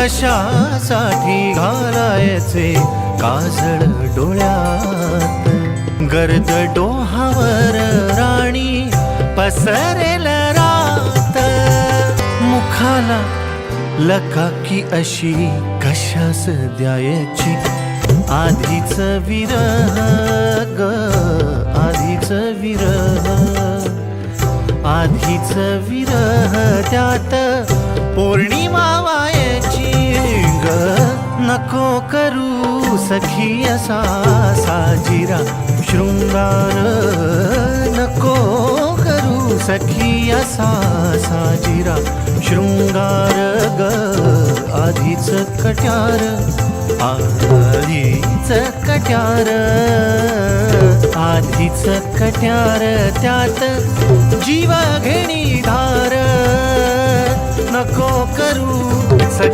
कशासाठी घालायचे काजळ डोळ्यात, गर्द डोहावर राणी पसरेल रात, मुखाला लकाकी अशी कशास द्यायची, आधीच विरह ग आधीच विरह, आधीच विरह त्यात पौर्णिमा वायाची ग, नको करू सखी असा साजिरा शृंगार, नको करू सखी असा साजिरा शृंगार ग, आधीच कट्यार आधीच कट्यार, आधीच कट्यार त्यात जीव घेणी धार, नको करू सखी